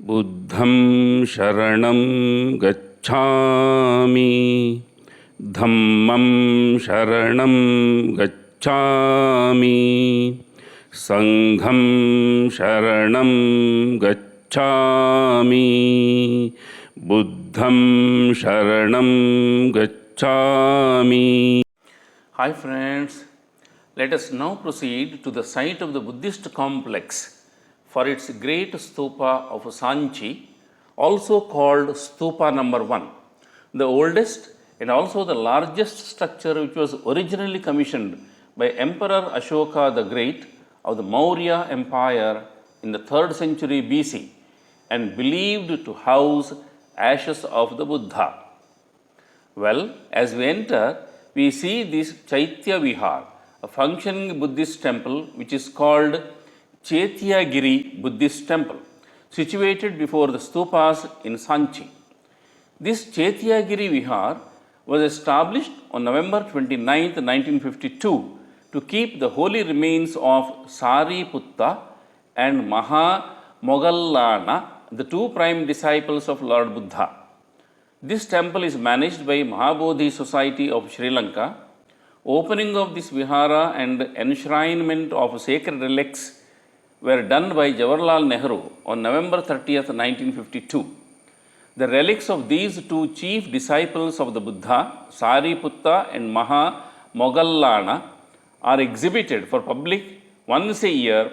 बुद्धं शरणं गच्छामि धम्मं शरणं गच्छामि संघं शरणं गच्छामि बुद्धं शरणं गच्छामि. Hi friends, let us now proceed to the site of the Buddhist complex for its great stupa of Sanchi, also called stupa number 1, the oldest and also the largest structure which was originally commissioned by Emperor Ashoka the Great of the Maurya Empire in the 3rd century BC and believed to house ashes of the Buddha. Well, as we enter, we see this Chaitya Vihar, a functioning Buddhist temple which is called Chetyagiri Buddhist Temple, situated before the stupas in Sanchi. This Chetyagiri Vihar was established on November 29, 1952 to keep the holy remains of Sariputta and Mahamogallana, the two prime disciples of Lord Buddha. This temple is managed by Mahabodhi Society of Sri Lanka. Opening of this vihara and enshrinement of sacred relics were done by Jawaharlal Nehru on November 30th, 1952. The relics of these two chief disciples of the Buddha, Sariputta and Mahamogallana, are exhibited for public once a year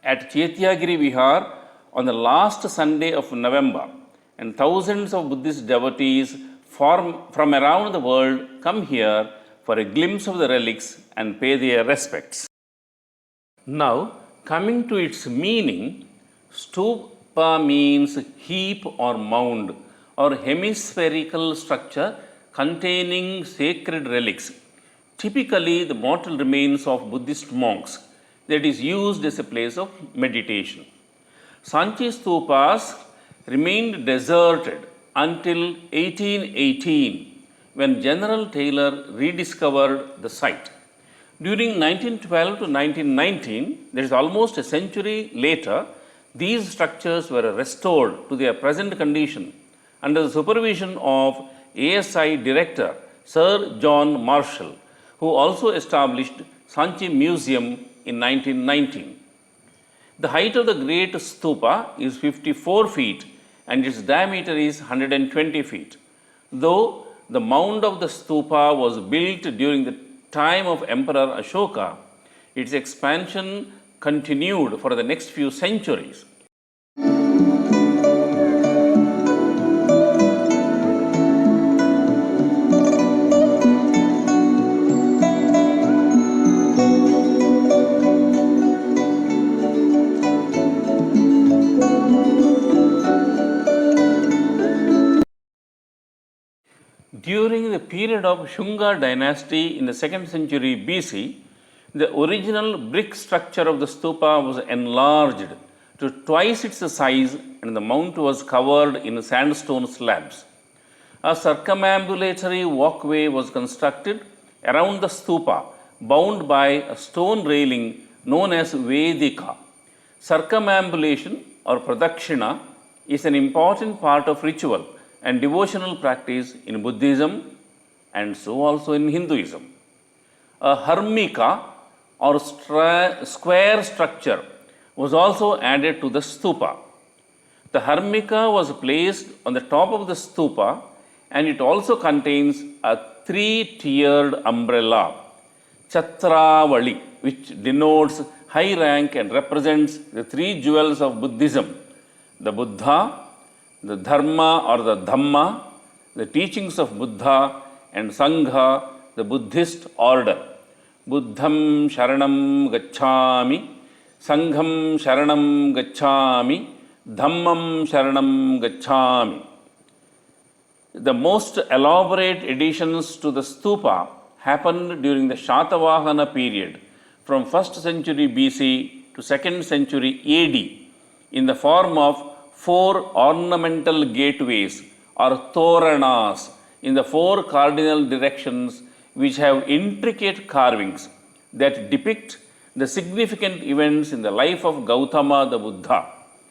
at Chetyagiri Vihar on the last Sunday of November, and thousands of Buddhist devotees from around the world come here for a glimpse of the relics and pay their respects. Now, coming to its meaning, stupa means heap or mound or hemispherical structure containing sacred relics, typically the mortal remains of Buddhist monks, that is used as a place of meditation. Sanchi stupas remained deserted until 1818 when General Taylor rediscovered the site. During 1912 to 1919, that is almost a century later, these structures were restored to their present condition under the supervision of ASI Director Sir John Marshall, who also established Sanchi Museum in 1919. The height of the great stupa is 54 feet and its diameter is 120 feet. Though the mound of the stupa was built during the time of Emperor Ashoka, its expansion continued for the next few centuries. During the period of Shunga dynasty in the 2nd century BC, the original brick structure of the stupa was enlarged to twice its size and the mount was covered in sandstone slabs. A circumambulatory walkway was constructed around the stupa, bound by a stone railing known as Vedika. Circumambulation or pradakshina is an important part of ritual and devotional practice in Buddhism and so also in Hinduism. A harmika or square structure was also added to the stupa. The harmika was placed on the top of the stupa and it also contains a 3-tiered umbrella, Chatravali, which denotes high rank and represents the 3 jewels of Buddhism: the Buddha, the Dharma or the Dhamma, the teachings of Buddha, and Sangha, the Buddhist order. Buddham Sharanam Gacchami, Sangham Sharanam Gacchami, Dhammam Sharanam Gacchami. The most elaborate additions to the stupa happened during the Shatavahana period from 1st century BC to 2nd century AD in the form of 4 ornamental gateways or toranas in the 4 cardinal directions, which have intricate carvings that depict the significant events in the life of Gautama the Buddha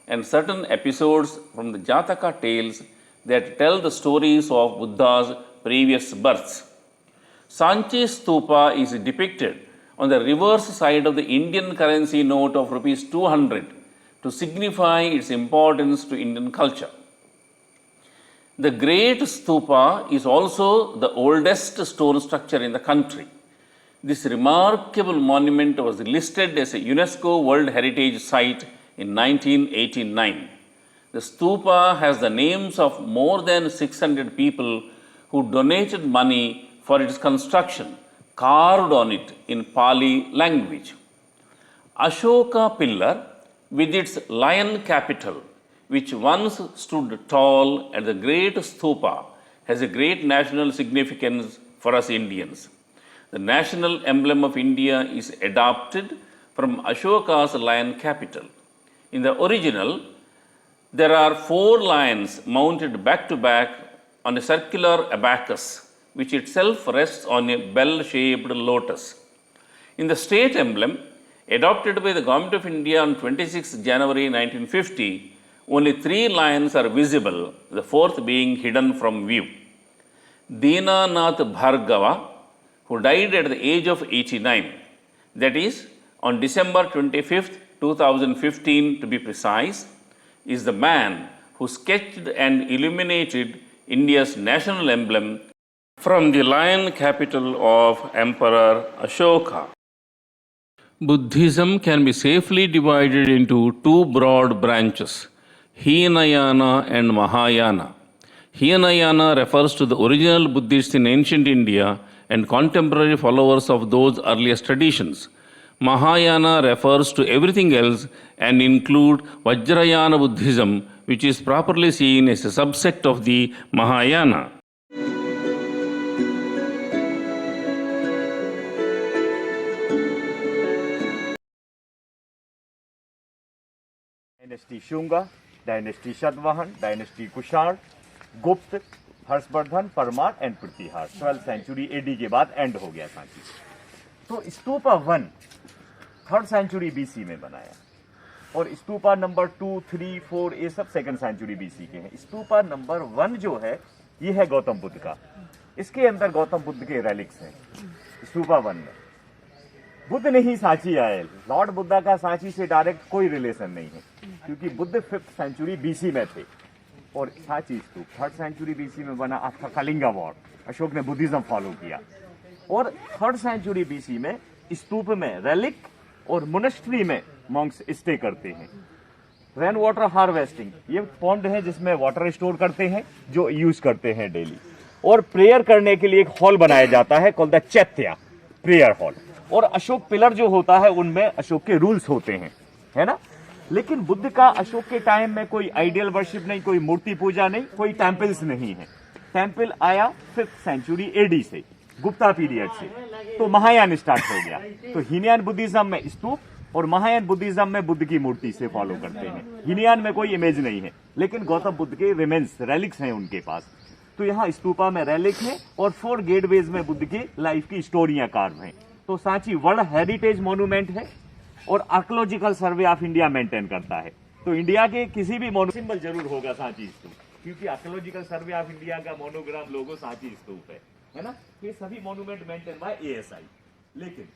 and certain episodes from the Jataka tales that tell the stories of Buddha's previous births. Sanchi Stupa is depicted on the reverse side of the Indian currency note of rupees 200 to signify its importance to Indian culture. The Great Stupa is also the oldest stone structure in the country. This remarkable monument was listed as a UNESCO World Heritage Site in 1989. The stupa has the names of more than 600 people who donated money for its construction, carved on it in Pali language. Ashoka pillar with its lion capital, which once stood tall at the great stupa, has a great national significance for us Indians. The national emblem of India is adopted from Ashoka's lion capital. In the original, there are 4 lions mounted back to back on a circular abacus, which itself rests on a bell-shaped lotus. In the state emblem, adopted by the Government of India on 26 January 1950, only 3 lions are visible, the 4th being hidden from view. Dinanath Bhargava, who died at the age of 89, that is, on December 25, 2015 to be precise, is the man who sketched and illuminated India's national emblem from the lion capital of Emperor Ashoka. Buddhism can be safely divided into 2 broad branches, Hinayana and Mahayana. Hinayana refers to the original Buddhists in ancient India and contemporary followers of those earliest traditions. Mahayana refers to everything else and include Vajrayana Buddhism, which is properly seen as a subsect of the Mahayana. Dynasty Shunga, dynasty Satavahana, dynasty Kushan, Gupta, Harshavardhan, Parmar and Pratihar 12th century AD के बाद and हो गया सांची। तो stupa 1 3rd century BC में बनाया और stupa number 2, 3, 4 ये सब 2nd सेंचुरी बीसी के हैं। स्तूपा नंबर 1 जो है ये है गौतम बुद्ध का। इसके अंदर गौतम बुद्ध के रेलिक्स हैं स्तूपा 1 में। बुद्ध नहीं सांची आए, लॉर्ड बुद्धा का सांची से डायरेक्ट कोई रिलेशन नहीं है क्योंकि बुद्ध 5th सेंचुरी बीसी में थे और सांची स्तूप 3rd सेंचुरी बीसी में बना आफ्टर कलिंगा वॉर। अशोक ने बुद्धिज्म फॉलो किया और 3rd सेंचुरी बीसी में स्तूप में रेलिक और मोनेस्ट्री में मॉन्क्स स्टे करते हैं। रेन वाटर हार्वेस्टिंग, ये पॉन्ड है जिसमें वाटर स्टोर करते हैं जो यूज करते हैं डेली। और प्रेयर करने के लिए एक हॉल बनाया जाता है called the chaitya prayer hall. और अशोक पिलर जो होता है उनमें अशोक के रूल्स होते हैं, है ना। लेकिन बुद्ध का अशोक के टाइम में कोई आइडियल वर्शिप नहीं, कोई मूर्ति पूजा नहीं, कोई टेम्पल्स नहीं है। टेम्पल आया 5th सेंचुरी एडी से, गुप्ता पीरियड से, तो महायान स्टार्ट हो गया। तो हीनयान बुद्धिज्म में स्तूप और महायान बुद्धिज्म में बुद्ध की मूर्ति से फॉलो करते हैं। हीनयान में कोई इमेज नहीं है लेकिन गौतम बुद्ध के रिमेन्स रेलिक्स हैं उनके पास। तो यहाँ स्तूपा में रेलिक है और 4 गेटवेज में बुद्ध की लाइफ की स्टोरियां कार्व हैं। तो सांची वर्ल्ड हेरिटेज मॉन्यूमेंट है और archaeological survey of India maintain करता है। तो इंडिया के किसी भी सिंबल जरूर होगा सांची स्तूप, क्योंकि आर्कियोलॉजिकल सर्वे ऑफ इंडिया का मोनोग्राम लोगो सांची स्तूप है ना। ये सभी मॉन्यूमेंट मेंटेन बाय ASI, लेकिन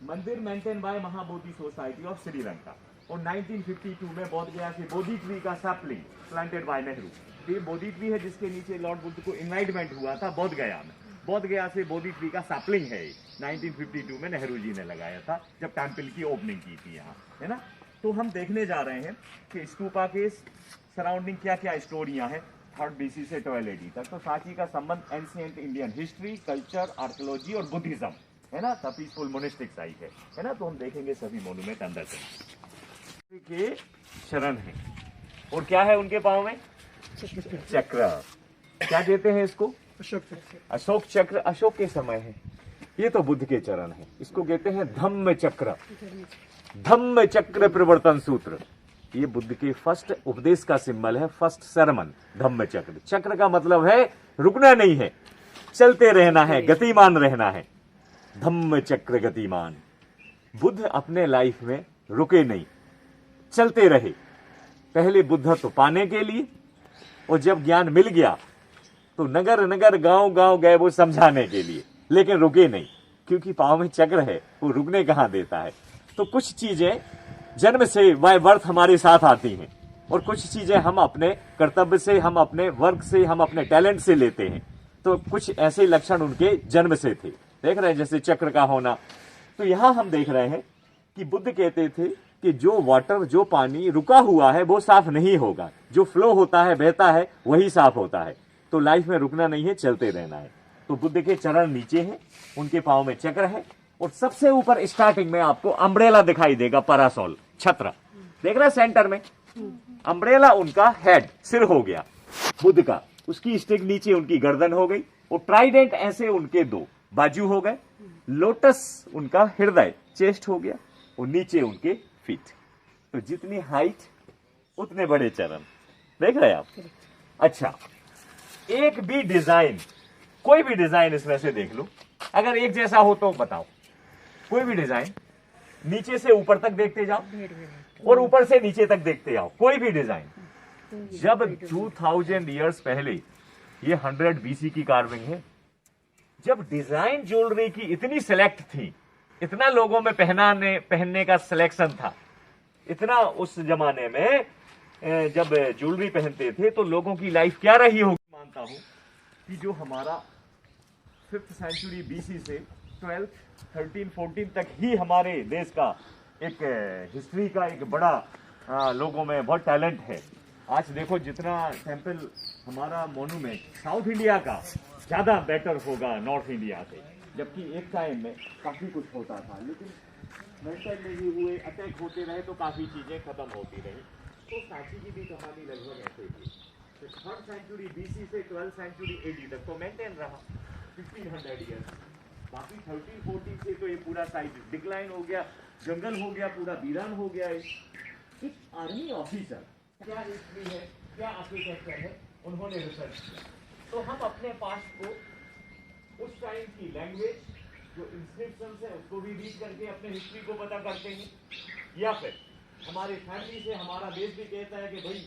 मंदिर maintain by Mahabodhi society of Sri Lanka. और 1952 में बोध गया कि बोधि ट्री का सैपलिंग प्लांटेड बाय नेहरू। ये बोधि ट्री है जिसके नीचे लॉर्ड बुद्ध को इनवाइटमेंट हुआ था बोध गया में। बोध गया से बोधि ट्री का सैपलिंग है 1952 में नेहरू जी ने लगाया था जब टेम्पल की ओपनिंग की थी यहाँ, है ना। तो हम देखने जा रहे हैं कि स्तूपा के सराउंडिंग क्या क्या स्टोरियां हैं 3rd BC से 12 AD तक। तो सांची का संबंध ancient Indian history, culture, archaeology और बुद्धिज्म, है ना। द पीसफुल मोनेस्टिक साइट है ना। तो हम देखेंगे सभी मोन्यूमेंट अंदर से के शरण है। और क्या है उनके पाँव में? चक्र। क्या कहते हैं इसको? अशोक चक्र। अशोक के समय है। ये तो बुद्ध के चरण है, इसको कहते हैं धम्म चक्र। धम्म चक्र प्रवर्तन सूत्र, ये बुद्ध के फर्स्ट उपदेश का सिंबल है, फर्स्ट सरमन धम्म चक्र। चक्र का मतलब है रुकना नहीं है, चलते रहना है, गतिमान रहना है। धम्म चक्र गतिमान। बुद्ध अपने लाइफ में रुके नहीं, चलते रहे। पहले बुद्धत्व पाने के लिए, और जब ज्ञान मिल गया तो नगर नगर गांव गांव गए वो समझाने के लिए, लेकिन रुके नहीं, क्योंकि पांव में चक्र है, वो रुकने कहां देता है। तो कुछ चीजें जन्म से बाय बर्थ हमारे साथ आती हैं, और कुछ चीजें हम अपने कर्तव्य से, हम अपने वर्क से, हम अपने टैलेंट से लेते हैं। तो कुछ ऐसे लक्षण उनके जन्म से थे, देख रहे हैं, जैसे चक्र का होना। तो यहां हम देख रहे हैं कि बुद्ध कहते थे कि जो वाटर, जो पानी रुका हुआ है वो साफ नहीं होगा, जो फ्लो होता है, बहता है, वही साफ होता है। तो लाइफ में रुकना नहीं है, चलते रहना है। तो बुद्ध के चरण नीचे हैं, उनके पांव में चक्र है, और सबसे ऊपर स्टार्टिंग में आपको अम्ब्रेला दिखाई देगा, पैरासोल, छत्र देख रहे हैं सेंटर में। अम्ब्रेला उनका हेड, सिर हो गया बुद्ध का, उसकी स्टिक नीचे उनकी गर्दन हो गई, और ट्राइडेंट ऐसे उनके दो बाजू हो गए, लोटस उनका हृदय, चेस्ट हो गया, और नीचे उनके फीट। तो जितनी हाइट उतने बड़े चरण, देख रहे हैं आप। अच्छा, एक भी डिजाइन, कोई भी डिजाइन इसमें से देख लो, अगर एक जैसा हो तो बताओ, कोई भी डिजाइन, नीचे से ऊपर तक देखते जाओ और ऊपर से नीचे तक देखते जाओ, कोई भी डिजाइन। जब 2000 इयर्स पहले, ये 100 BC की कार्विंग है, जब डिजाइन ज्वेलरी की इतनी सिलेक्ट थी, इतना लोगों में पहनने का सिलेक्शन था, इतना उस जमाने में जब ज्वेलरी पहनते थे तो लोगों की लाइफ क्या रही होगी। मानता हूं कि जो हमारा 5th सेंचुरी BC से 12th, 13, 14 तक ही हमारे देश का एक हिस्ट्री का एक बड़ा लोगों में बहुत टैलेंट है। आज देखो जितना टेम्पल, हमारा मोन्यूमेंट साउथ इंडिया का ज्यादा बेटर होगा नॉर्थ इंडिया से, जबकि एक टाइम में काफी कुछ होता था, लेकिन मेंटल नहीं हुए, अटैक होते रहे तो काफी चीजें खत्म होती रही। तो सांची की भी कहानी लगभग ऐसे थी। तो 3rd सेंचुरी BC से 12th सेंचुरी AD तक तो मेंटेन रहा 1500 ईयर्स। बाकी 13, 14 से तो ये पूरा साइड डिक्लाइन हो गया, जंगल हो गया, पूरा वीरान हो गया। एक आर्मी ऑफिसर क्या हिस्ट्री है, क्या आर्किटेक्चर है, उन्होंने रिसर्च किया। तो हम अपने पास्ट को, उस टाइम की लैंग्वेज, जो इंस्क्रिप्शन है, उसको भी रीड करके अपने हिस्ट्री को पता करते हैं, या फिर हमारे फैमिली से हमारा देश भी कहता है कि भाई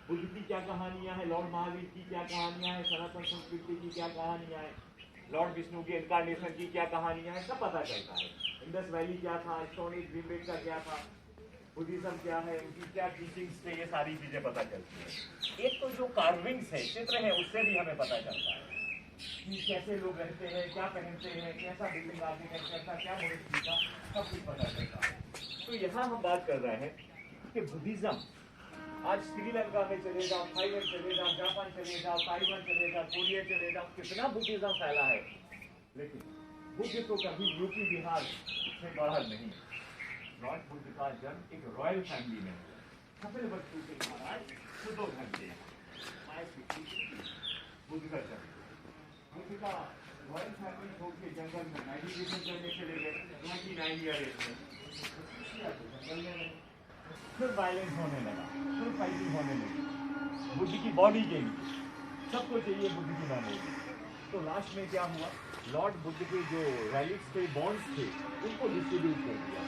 बुद्ध की क्या कहानियां हैं, लॉर्ड महावीर की क्या कहानियां हैं, सनातन संस्कृति की क्या कहानियां हैं, लॉर्ड विष्णु की इनकारनेशन की क्या कहानियां हैं, सब पता चलता है। इंडस वैली क्या था, स्टोन एज भीमबेटका का क्या था, बुद्धिज्म क्या है, उनकी क्या टीचिंग्स थे, ये सारी चीजें पता चलती है। एक तो जो कार्विंग्स है, चित्र है, उससे भी हमें पता चलता है कि कैसे लोग रहते हैं, क्या पहनते हैं, कैसा बिल्डिंग आर्किटेक्चर था, क्या मोनेस्ट्री था, सब कुछ पता चलता है। तो यहाँ हम बात कर रहे हैं कि बुद्धिज्म आज श्रीलंका में चले जाओ, थाईलैंड चले जाओ, जापान चले जाओ, ताइवान चले जाओ, कोरिया चले जाओ, कितना बुद्धिज्म फैला है, लेकिन बुद्ध तो कभी यूपी बिहार से बाहर नहीं। लॉर्ड बुद्ध का जन्म एक रॉयल फैमिली में, कपिल वस्तु के महाराज सुदो घंटे बुद्ध का जन्म। बुद्ध का रॉयल फैमिली छोड़ के जंगल में मेडिटेशन करने चले गए 29 ईयर्स में, जंगल में फिर वायलेंस होने लगा, फिर फाइटिंग होने लगी बुद्ध की बॉडी के लिए, सबको चाहिए बुद्ध की बॉडी। तो लास्ट में क्या हुआ, लॉर्ड बुद्ध के जो रेलिक्स थे, बॉन्ड्स थे, उनको डिस्ट्रीब्यूट कर दिया,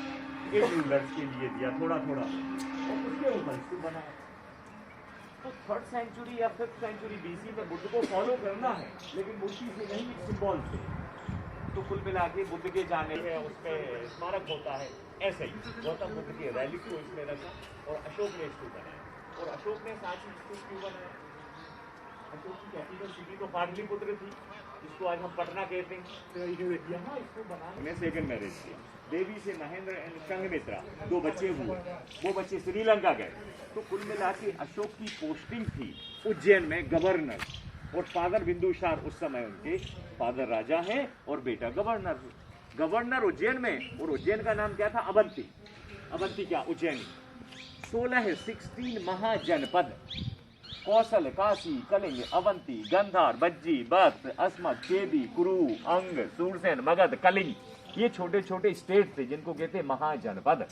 8 रूलर्स के लिए दिया थोड़ा थोड़ा, और उसके ऊपर इसको बनाया। तो 3rd सेंचुरी या 5th सेंचुरी BC में बुद्ध को फॉलो करना है, लेकिन मूर्ति से नहीं, सिंबल से। तो कुल मिला के बुद्ध के जाने में उसमें स्मारक होता है। ऐसे ही गौतम बुद्ध के रैली को इसमें रखा, और अशोक ने इसको बनाया। और अशोक ने सांची इसको क्यों बनाया, अशोक की कैपिटल सिटी तो पाटलिपुत्र थी, जिसको आज हम पटना कहते हैं। तो यहाँ इसको बनाने में सेकंड मैरिज किया, देवी से महेंद्र एंड संघमित्रा 2 बच्चे हुए, वो बच्चे श्रीलंका गए। तो कुल मिला के अशोक की पोस्टिंग थी उज्जैन में गवर्नर, और फादर बिंदुसार उस समय उनके फादर राजा हैं और बेटा गवर्नर है। गवर्नर उज्जैन में, और उज्जैन का नाम क्या था, अवंती। अवंती क्या, उज्जैनी। 16 महाजनपद, कौशल, काशी, कलिंग, अवंती, गंधार, बज्जी, बख्त, अस्मत, केदी, कुरु, अंग, सूरसेन, मगध, कलिंग, ये छोटे छोटे स्टेट थे जिनको कहते महाजनपद।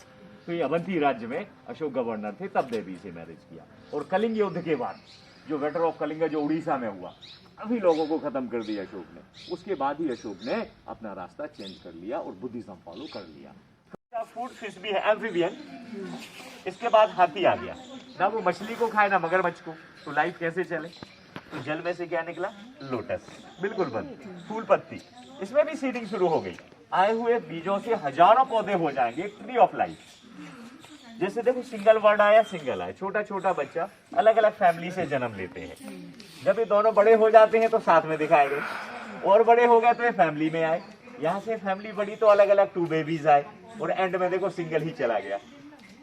तो ये अवंती राज्य में अशोक गवर्नर थे, तब देवी से मैरिज किया। और कलिंग युद्ध के बाद जो बैटल ऑफ कलिंग जो उड़ीसा में हुआ, अभी लोगों को खत्म कर दिया अशोक ने। उसके बाद ही अशोक ने अपना रास्ता चेंज कर लिया और बुद्धिज्म फॉलो कर लिया। फूड फिश भी है, एम्फीबियन। इसके बाद हाथी आ गया। ना वो मछली को खाए ना मगरमच्छ को, तो लाइफ कैसे चले? तो जल में से क्या निकला? लोटस, बिल्कुल बंद, फूल पत्ती, इसमें भी सीडिंग शुरू हो गई। आए हुए बीजों से हजारों पौधे हो जाएंगे, ट्री ऑफ लाइफ। जैसे देखो सिंगल वर्ड आया, सिंगल आया, छोटा छोटा बच्चा अलग अलग फैमिली से जन्म लेते हैं। जब ये दोनों बड़े हो जाते हैं तो साथ में दिखाए गए, और बड़े हो गए तो ये फैमिली में आए, यहाँ से फैमिली बड़ी तो अलग अलग 2 बेबीज आए, और एंड में देखो सिंगल ही चला गया,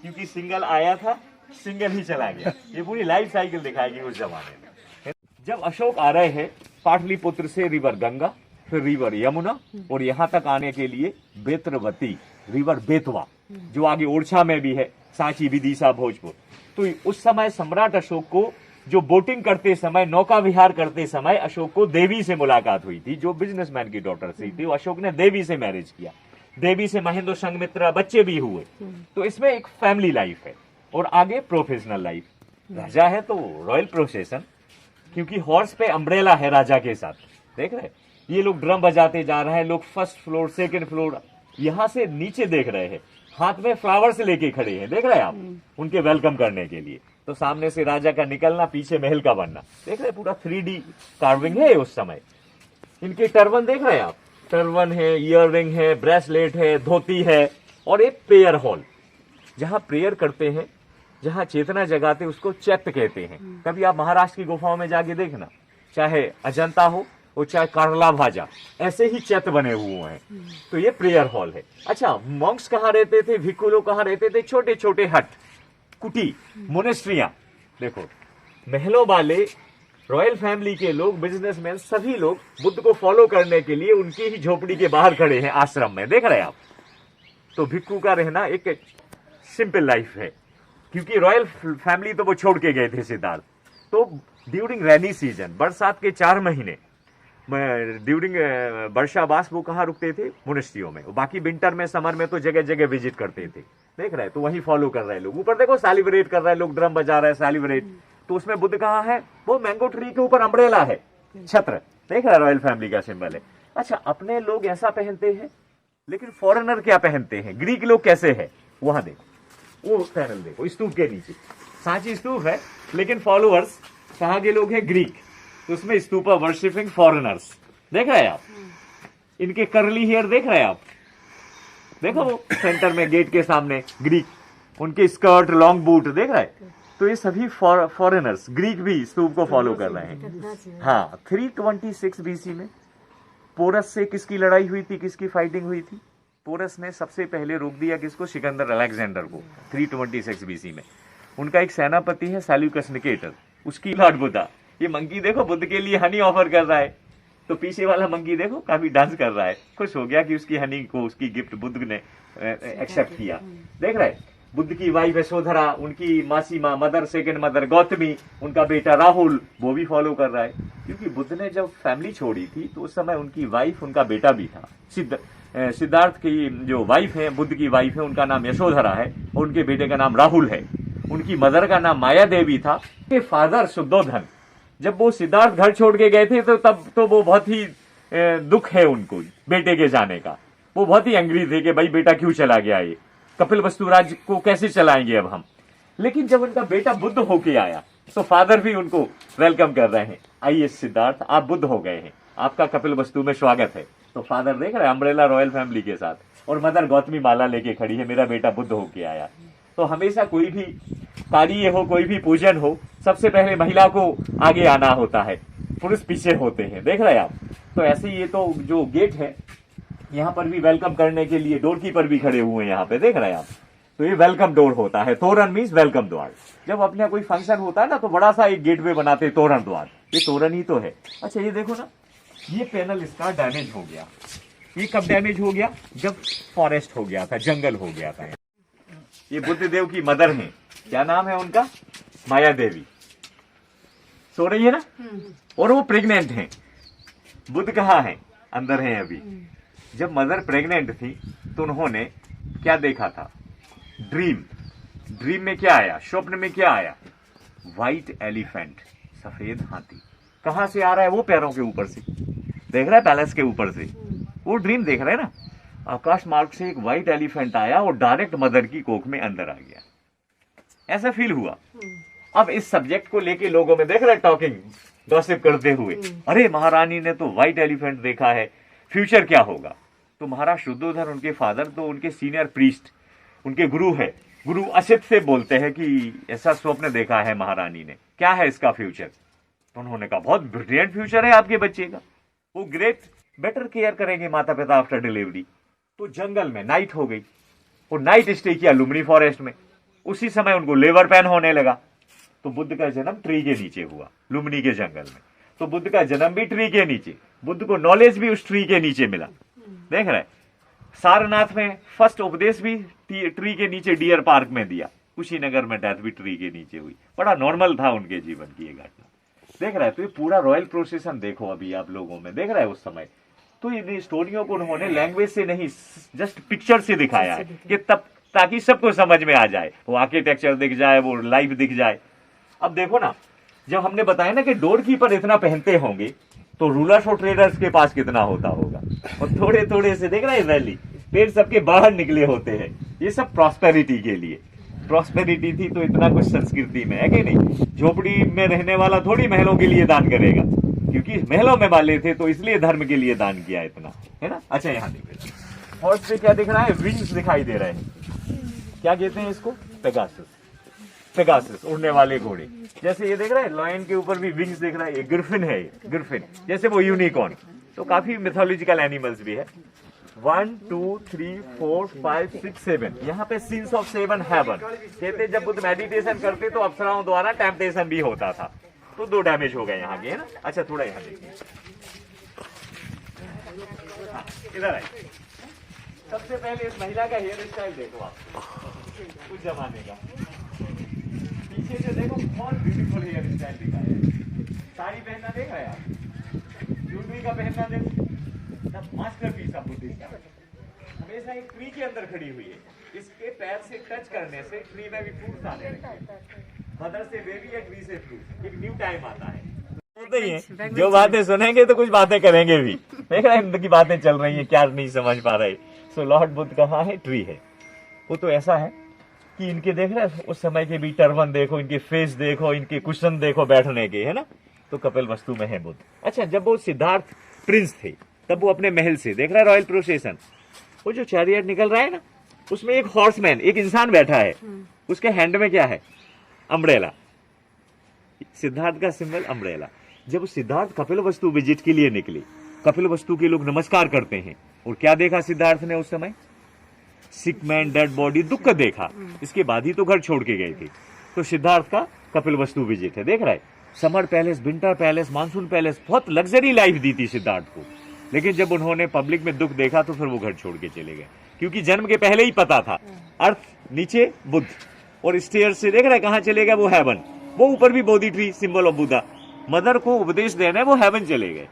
क्योंकि सिंगल आया था, सिंगल ही चला गया। ये पूरी लाइफ साइकिल दिखाएगी उस जमाने में। जब अशोक आ रहे हैं पाटलिपुत्र से रिवर गंगा, फिर रिवर यमुना, और यहाँ तक आने के लिए बेत्रवती रिवर बेतवा, जो आगे ओरछा में भी है, सांची, विदिशा, भोजपुर। तो उस समय सम्राट अशोक को जो बोटिंग करते समय, नौका विहार करते समय अशोक को देवी से मुलाकात हुई थी, जो बिजनेसमैन की डॉटर से थी। अशोक ने देवी से मैरिज किया, देवी से महेंद्र संघमित्रा, बच्चे भी हुए। तो इसमें एक फैमिली लाइफ है, और आगे प्रोफेशनल लाइफ। राजा है तो रॉयल प्रोसेशन, क्योंकि हॉर्स पे अम्ब्रेला है राजा के साथ, देख रहे हैं? ये लोग ड्रम बजाते जा रहे हैं, लोग फर्स्ट फ्लोर, सेकंड फ्लोर, यहां से नीचे देख रहे हैं, हाथ में फ्लावर्स लेके खड़े हैं, देख रहे हैं आप, उनके वेलकम करने के लिए। तो सामने से राजा का निकलना, पीछे महल का बनना, देख रहे हैं? पूरा 3D कार्विंग है उस समय। इनके टर्बन देख रहे हैं आप, टर्बन है, ईयर रिंग है, ब्रेसलेट है, धोती है, और एक प्रेयर हॉल, जहां प्रेयर करते हैं, जहां चेतना जगाते, उसको चैत्य कहते हैं। कभी आप महाराष्ट्र की गुफाओं में जाके देखना, चाहे अजंता हो और चाहे कारला भाजा, ऐसे ही चैत्य बने हुए हैं। तो ये प्रेयर हॉल है। अच्छा, मॉन्क्स कहाँ रहते थे, भिक्खु लोग कहाँ रहते थे? छोटे छोटे हट, कुटी, मोनेस्ट्रियां। देखो, महलों वाले रॉयल फैमिली के लोग, बिजनेसमैन, सभी लोग बुद्ध को फॉलो करने के लिए उनकी ही झोपड़ी के बाहर खड़े हैं, आश्रम में, देख रहे हैं आप? तो भिक्खु का रहना एक सिंपल लाइफ है, क्योंकि रॉयल फैमिली तो वो छोड़ के गए थे सिद्धार्थ। तो ड्यूरिंग रेनी सीजन, बरसात के 4 महीने, ड्यूरिंग वर्षावास, वो कहाँ रुकते थे? मोनेस्ट्रियों में। बाकी विंटर में, समर में तो जगह जगह विजिट करते थे, देख रहे हैं? तो वही फॉलो कर रहे हैं लोग। ऊपर देखो सेलिब्रेट कर रहे हैं लोग, ड्रम बजा रहे हैं, सेलिब्रेट। तो उसमें बुद्ध कहाँ है? वो मैंगो ट्री के ऊपर अम्ब्रेला है, छत्र, देख रहे हैं? रॉयल फैमिली का सिंबल है। अच्छा, अपने लोग ऐसा पहनते हैं, लेकिन फॉरेनर क्या पहनते हैं? ग्रीक लोग कैसे है? वहां देखो, वो पैनल देखो, स्तूप के नीचे सांची स्तूप है, लेकिन फॉलोअर्स कहाँ के लोग हैं? ग्रीक। तो उसमें स्तूप ऑफ वर्शिपिंग फॉरेनर्स, देख रहे हैं आप? इनके करली हेयर देख रहे हैं आप? देखो वो सेंटर में गेट के सामने ग्रीक, उनके स्कर्ट, लॉन्ग बूट, देख रहे हैं? तो ये सभी फॉरेनर्स, ग्रीक भी स्तूप को फॉलो कर रहे हैं। हाँ, 326 BC में पोरस से किसकी लड़ाई हुई थी, किसकी फाइटिंग हुई थी? पोरस ने सबसे पहले रोक दिया किसको? सिकंदर अलेक्जेंडर को, 326 BC में। उनका एक सेनापति है सेल्यूकस निकेटर, उसकी लॉर्ड बुद्धा। ये मंकी देखो बुद्ध के लिए हनी ऑफर कर रहा है, तो पीछे वाला मंकी देखो काफी डांस कर रहा है, खुश हो गया कि उसकी हनी को, उसकी गिफ्ट बुद्ध ने एक्सेप्ट किया, देख रहे हैं? बुद्ध की वाइफ यशोधरा, उनकी मासी माँ, मदर, सेकंड मदर गौतमी, उनका बेटा राहुल, वो भी फॉलो कर रहा है। क्योंकि बुद्ध ने जब फैमिली छोड़ी थी तो उस समय उनकी वाइफ, उनका बेटा भी था। सिद्धार्थ की जो वाइफ है, बुद्ध की वाइफ है, उनका नाम यशोधरा है, और उनके बेटे का नाम राहुल है। उनकी मदर का नाम माया देवी था। उनके फादर शुद्धोधन, जब वो सिद्धार्थ घर छोड़ के गए थे, तो तब तो वो बहुत ही दुख है उनको बेटे के जाने का। वो बहुत ही एंग्री थे कि भाई बेटा क्यों चला गया, ये कपिल वस्तु राज को कैसे चलाएंगे अब हम। लेकिन जब उनका बेटा बुद्ध होके आया, तो फादर भी उनको वेलकम कर रहे हैं, आइए सिद्धार्थ, आप बुद्ध हो गए हैं, आपका कपिल वस्तु में स्वागत है। तो फादर देख रहे हैं अम्ब्रेला रॉयल फैमिली के साथ, और मदर गौतमी माला लेके खड़ी है, मेरा बेटा बुद्ध होके आया। तो हमेशा कोई भी कार्य हो, कोई भी पूजन हो, सबसे पहले महिला को आगे आना होता है, पुरुष पीछे होते हैं, देख रहे हैं आप? तो ऐसे ये तो जो गेट है, यहाँ पर भी वेलकम करने के लिए डोर कीपर भी खड़े हुए हैं यहाँ पे, देख रहे हैं आप? तो ये वेलकम डोर होता है। तोरण मीन्स वेलकम द्वार। जब अपने कोई फंक्शन होता है ना, तो बड़ा सा एक गेटवे बनाते हैं, तोरण द्वार। ये तोरण ही तो है। अच्छा, ये देखो ना, ये पैनल इसका डैमेज हो गया। ये कब डैमेज हो गया? जब फॉरेस्ट हो गया था, जंगल हो गया था। ये बुद्ध देव की मदर है, क्या नाम है उनका? माया देवी। सो रही है ना, और वो प्रेग्नेंट है। बुद्ध कहाँ है? अंदर है अभी। जब मदर प्रेग्नेंट थी तो उन्होंने क्या देखा था? ड्रीम में क्या आया? स्वप्न में क्या आया? व्हाइट एलिफेंट, सफेद हाथी। कहां से आ रहा है? वो पैरों के ऊपर से, देख रहा है, पैलेस के ऊपर से। वो ड्रीम देख रहे हैं ना, आकाश मार्ग से एक व्हाइट एलिफेंट आया और डायरेक्ट मदर की कोख में अंदर आ गया। ऐसा फील हुआ। अब इस सब्जेक्ट को लेके लोगों में देख रहे टॉकिंग गॉसिप करते हुए, अरे महारानी ने तो व्हाइट एलिफेंट देखा है, फ्यूचर क्या होगा। तो महाराज शुद्धोधन उनके फादर तो उनके सीनियर प्रीस्ट, उनके गुरु है, गुरु असित से बोलते हैं कि ऐसा स्वप्न देखा है महारानी ने, क्या है इसका फ्यूचर। तो उन्होंने कहा बहुत ब्रिलियंट फ्यूचर है आपके बच्चे का, वो ग्रेट बेटर केयर करेंगे माता पिता आफ्टर डिलीवरी। तो जंगल में नाइट हो गई, वो नाइट स्टे किया लुम्बिनी फॉरेस्ट में। उसी समय उनको लेबर पेन होने लगा, तो बुद्ध का जन्म ट्री के नीचे हुआ, लुम्बिनी के जंगल में। तो बुद्ध का जन्म भी ट्री के नीचे, बुद्ध को नॉलेज भी उस ट्री के नीचे मिला। देख रहे, सारनाथ में फर्स्ट उपदेश भी ट्री के नीचे डियर पार्क में दिया, कुशीनगर में डेथ भी ट्री के नीचे हुई। बड़ा नॉर्मल था उनके जीवन की ये घटना। देख रहा है, तो ये पूरा रॉयल प्रोसेशन देखो अभी आप लोगों में, देख रहा है उस समय। तो इन स्टोरियों को उन्होंने लैंग्वेज से नहीं, जस्ट पिक्चर से दिखाया है कि तब, ताकि सबको समझ में आ जाए, वो आर्किटेक्चर दिख जाए, वो लाइफ दिख जाए। अब देखो ना, जब हमने बताया ना कि डोर कीपर इतना पहनते होंगे, तो रूलर्स और ट्रेडर्स के पास कितना होता होगा। और थोड़े थोड़े से देख रहा है वैली, पेड़ सबके बाहर निकले होते हैं, ये सब प्रॉस्पेरिटी के लिए। प्रॉस्पेरिटी थी तो इतना कुछ संस्कृति में है कि नहीं। झोपड़ी में रहने वाला थोड़ी महलों के लिए दान करेगा, क्योंकि महलों में वाले थे तो इसलिए धर्म के लिए दान किया इतना, है ना। अच्छा, यहाँ देखिए हॉर्स पे क्या दिख रहा है, विंग्स दिखाई दे रहे हैं। क्या कहते हैं इसको, पेगासस। पेगासस उड़ने वाले घोड़े, जैसे ये देख रहा है लॉयन के ऊपर भी विंग्स दिख रहा है, ये ग्रिफिन है, ग्रिफिन जैसे वो यूनिकॉर्न। तो काफी मिथोलॉजिकल एनिमल्स भी है। 1 2 3 4 5 6 7, यहाँ पे सीन्स ऑफ 7 हेवन कहते हैं। जब बुद्ध मेडिटेशन करते तो अप्सराओं द्वारा टेम्पटेशन भी होता था। तो 2 डैमेज हो गए यहाँ के, है ना। अच्छा, थोड़ा यहाँ देखिए, इधर आए। सबसे पहले इस महिला का हेयर स्टाइल देखो आप, उस जमाने का। पीछे से देखो बहुत ब्यूटीफुल हेयर स्टाइल दिखा है। साड़ी पहनना देख रहे हैं आप, ज्वेलरी का पहनना देखो, मास्टरपीस ऑफ बुद्धिज्म। हमेशा एक ट्री के अंदर खड़ी हुई है, इसके पैर से टच करने से ट्री में भी फ्रूट्स आने लगते हैं। मदर से बेबी या ट्री से फ्रूट, एक न्यू टाइम आता है। होते ही हैं, जो बातें सुनेंगे तो कुछ बातें करेंगे भी। देख रहे हैं इनकी बातें चल रही है, क्या नहीं समझ पा रहे। सो लॉर्ड बुद्ध कहाँ है, ट्री है। वो तो ऐसा है कि इनके देख रहे हैं उस समय के भी टर्बन देखो, इनके फेस देखो, इनके कुशन देखो बैठने के, है ना। तो कपिल वस्तु में है बुद्ध। अच्छा, जब वो सिद्धार्थ प्रिंस थे तब वो अपने महल से, देख रहा है रॉयल प्रोसेशन, वो जो चैरियट निकल रहा है ना, उसमें एक हॉर्समैन, एक इंसान बैठा है, उसके हैंड में क्या है, अम्ब्रेला। सिद्धार्थ का सिंबल अम्ब्रेला। जब सिद्धार्थ कपिल वस्तु विजिट के लिए निकले, कपिल वस्तु के लोग नमस्कार करते हैं, और क्या देखा सिद्धार्थ ने उस समय, सिक मैन, डेड बॉडी, दुख देखा। इसके बाद ही तो घर छोड़ के गए थे। तो सिद्धार्थ का कपिल वस्तु विजिट है, देख रहा है। Summer palace, winter palace, monsoon palace, बहुत लग्जरी लाइफ दी थी सिद्धार्थ को। लेकिन जब उन्होंने पब्लिक में दुख देखा तो फिर वो घर छोड़ के चले गए, क्योंकि जन्म के पहले ही पता था अर्थ नीचे बुद्ध, और स्टेयर से देख रहा है कहाँ चले गए, वो हेवन। वो ऊपर भी Bodhi tree, symbol of Buddha. Mother को उपदेश देने वो हेवन चले गए,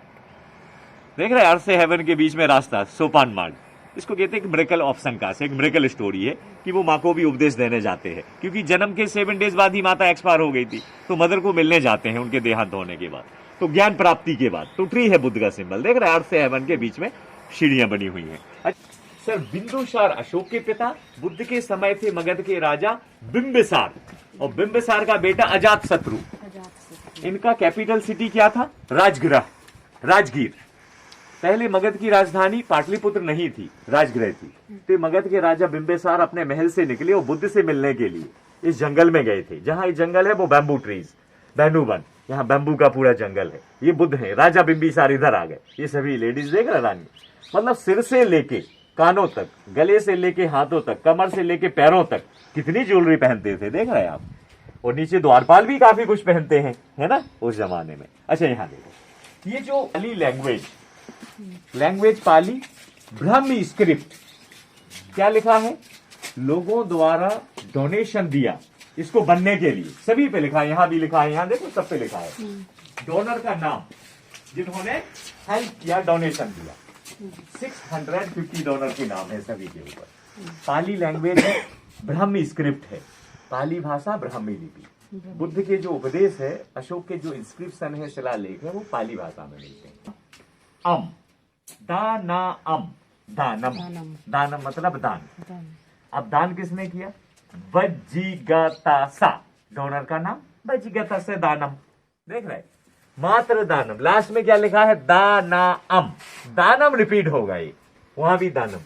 देख रहे हैं। अर्थ से हेवन के बीच में रास्ता, सोपान मार्ग, इसको कहते हैं कि मिरेकल ऑफ संकास। एक मिरेकल स्टोरी है कि वो माँ को भी उपदेश देने जाते हैं, क्योंकि जन्म के 7 डेज बाद ही माता एक्सपायर हो गई थी। तो मदर को मिलने जाते हैं उनके देहांत होने के बाद, तो ज्ञान प्राप्ति के बाद। तो ट्री है बुद्ध का सिंबल, देख रहे हैं। अर्थ से हेवन के बीच में सीढ़ियां बनी हुई हैं। सर, बिंदुसार अशोक के पिता, बुद्ध के समय थे मगध के राजा बिंबिसार, और बिंबिसार का बेटा अजात शत्रु। इनका कैपिटल सिटी क्या था, राजगीर। पहले मगध की राजधानी पाटलिपुत्र नहीं थी, राजगृह थी। तो मगध के राजा बिंबिसार अपने महल से निकले और बुद्ध से मिलने के लिए इस जंगल में गए थे। जहां ये जंगल है वो बैम्बू ट्रीज, बैनू वन, यहाँ बैम्बू का पूरा जंगल है। ये बुद्ध है, राजा बिंबिसार इधर आ गए। ये सभी लेडीज देख रहे रानी, मतलब सिर से लेके कानों तक, गले से लेके हाथों तक, कमर से लेके पैरों तक कितनी ज्वेलरी पहनते थे, देख रहे हैं आप। और नीचे द्वारपाल भी काफी कुछ पहनते हैं, है ना, उस जमाने में। अच्छा, यहाँ देखो, ये जो पाली लैंग्वेज पाली, ब्राह्मी स्क्रिप्ट, क्या लिखा है, लोगों द्वारा डोनेशन दिया इसको बनने के लिए, सभी पे लिखा है, यहां भी लिखा है, यहां देखो सब पे लिखा है। डोनर का नाम, जिन्होंने हेल्प किया, डोनेशन दिया, 650 डोनर के नाम है सभी के ऊपर। पाली लैंग्वेज है, ब्राह्मी स्क्रिप्ट है, पाली भाषा, ब्राह्मी लिपि। बुद्ध के जो उपदेश है, अशोक के जो इंस्क्रिप्शन है, शिलालेख है, वो पाली भाषा में मिलते हैं। अम, दानम, दानम मतलब दान। अब दान किसने किया, वज्जिगतासा, डोनर का नाम, बजगतस्य दानम, देख रहे, मात्र दानम, लास्ट में क्या लिखा है, दानाम, दानम रिपीट होगा, ये वहां भी दानम।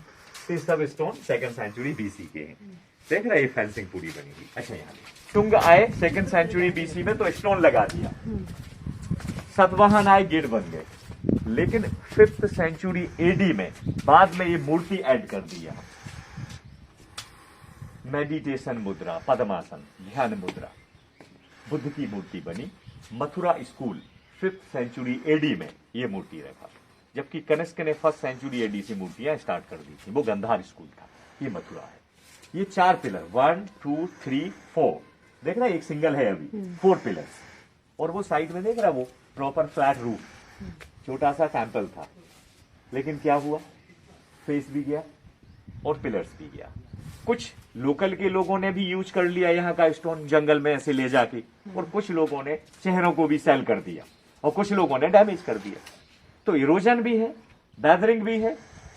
तो सब स्टोन 2nd सेंचुरी बीसी के हैं, देख रहे, ये फेंसिंग पूरी बनी हुई। अच्छा, यहाँ शुंग आए 2nd सेंचुरी बीसी में तो स्टोन लगा दिया, सतवाहन आए, गेट बन गए। लेकिन 5th सेंचुरी एडी में बाद में ये मूर्ति ऐड कर दिया, मेडिटेशन मुद्रा, पद्मासन, ध्यान मुद्रा, बुद्ध की मूर्ति बनी। Mathura school 5th century AD में ये मूर्ति रखा, जबकि कनिष्क ने 1st सेंचुरी एडी से मूर्तियां स्टार्ट कर दी थी, वो गंधार स्कूल था। ये मथुरा है। ये 4 पिलर 1 2 3 4, देख रहा है, एक सिंगल है अभी, 4 पिलर्स। और वो साइड में देख रहा है, वो प्रॉपर फ्लैट रूफ, छोटा सा टेम्पल था, लेकिन क्या हुआ, फेस भी गया और पिलर्स भी गया। कुछ लोकल के लोगों ने भी यूज कर लिया यहाँ का स्टोन जंगल में ऐसे ले जाके, और कुछ लोगों ने शहरों को भी सेल कर दिया, और कुछ लोगों ने डैमेज कर दिया। तो इरोजन भी है, बैदरिंग भी है,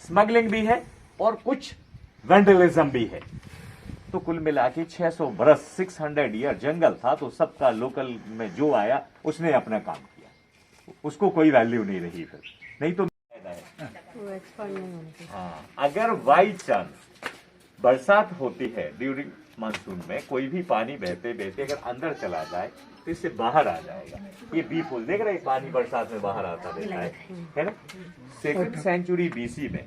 स्मगलिंग भी है, और कुछ वेंडलिज्म भी है। तो कुल मिला के 600 बरस 600 ईयर जंगल था, तो सबका लोकल में जो आया उसने अपना काम किया, उसको कोई वैल्यू नहीं रही फिर, नहीं तो हाँ, अगर बाई चांस बरसात होती है ड्यूरिंग मानसून में, कोई भी पानी बहते बहते अगर अंदर चला जाए तो इससे बाहर आ जाएगा। ये बी पुल देख रहे हैं, पानी बरसात में बाहर आता रहता है ना। 2nd सेंचुरी बीसी में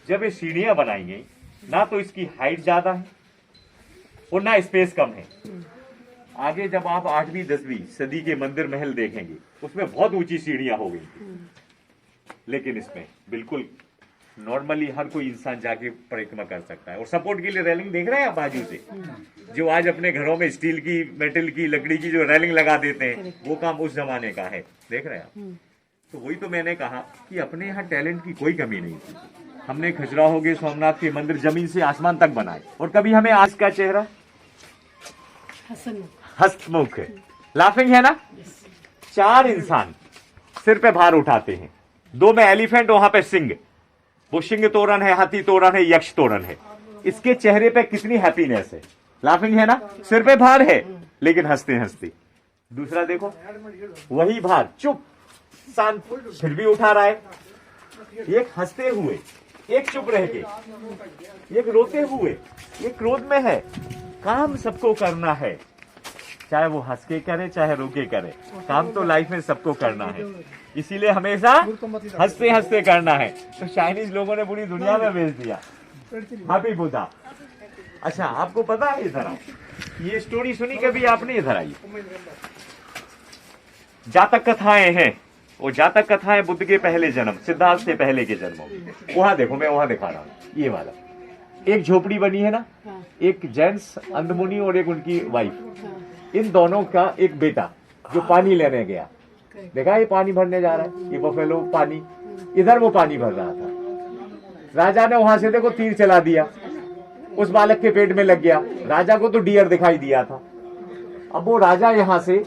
जब ये सीढ़ियां बनाई गई, ना तो इसकी हाइट ज्यादा है और ना स्पेस कम है। आगे जब आप 8वीं 10वीं सदी के मंदिर महल देखेंगे, उसमें बहुत ऊंची सीढ़ियां हो गई, लेकिन इसमें बिल्कुल नॉर्मली हर कोई इंसान जाके परिक्रमा कर सकता है। और सपोर्ट के लिए रेलिंग देख रहे हैं आप बाजू से, जो आज अपने घरों में स्टील की, मेटल की, लकड़ी की जो रेलिंग लगा देते हैं, वो काम उस जमाने का है, देख रहे हैं आप। तो वही तो मैंने कहा कि अपने यहाँ टैलेंट की कोई कमी नहीं थी। हमने खजुराहो के सोमनाथ के मंदिर जमीन से आसमान तक बनाए, और कभी हमें आज का चेहरा हंसमुख है, लाफिंग है ना। 4 इंसान सिर पे भार उठाते हैं, 2 में एलिफेंट, वहां पे सिंह, वो सिंह तोरण है, हाथी तोरण है, यक्ष तोरण है। इसके चेहरे पे कितनी हैप्पीनेस है, लाफिंग है ना, सिर पे भार है लेकिन हंसते हंसते। दूसरा देखो, वही भार, चुप शांत, फिर भी उठा रहा है। एक हंसते हुए, एक चुप रह के, एक रोते हुए, एक क्रोध में है। काम सबको करना है, चाहे वो हंस के करे चाहे रो के करे, काम तो लाइफ में सबको करना है, इसीलिए हमेशा हंसते हंसते करना है। तो चाइनीज लोगों ने पूरी दुनिया में भेज दिया हैप्पी बुद्धा। अच्छा, आपको पता है, इधर आओ, ये स्टोरी सुनी कभी आपने? इधर आइए, जातक कथाएं हैं, वो जातक कथाएं बुद्ध के पहले जन्म, सिद्धार्थ से पहले के जन्मों की। वहां देखो, मैं वहां दिखा रहा हूं, ये वाला एक झोपड़ी बनी है ना, एक जेंट्स अंधमुनि और एक उनकी वाइफ, इन दोनों का एक बेटा जो पानी लेने गया, देखा ये पानी भरने जा रहा है, ये बफेलो पानी, इधर वो पानी भर रहा था। राजा ने वहां से देखो तीर चला दिया, उस बालक के पेट में लग गया। राजा को तो डियर दिखाई दिया था। अब वो राजा यहां से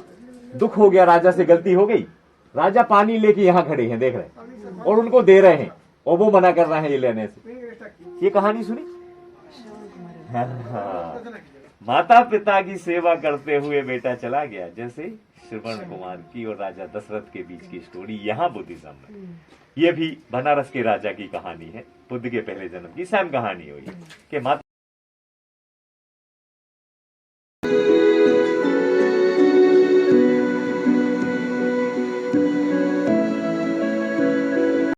दुख हो गया, राजा से गलती हो गई, राजा पानी लेके यहां खड़े हैं, देख रहे हैं, और उनको दे रहे हैं, और वो मना कर रहे हैं ये लेने से। ये कहानी सुनी? माता पिता की सेवा करते हुए बेटा चला गया, जैसे श्रवण कुमार की और राजा दशरथ के बीच की स्टोरी यहाँ बुद्धिज्म में। ये भी बनारस के राजा की कहानी है, बुद्ध के पहले जन्म की सेम कहानी हुई कि माता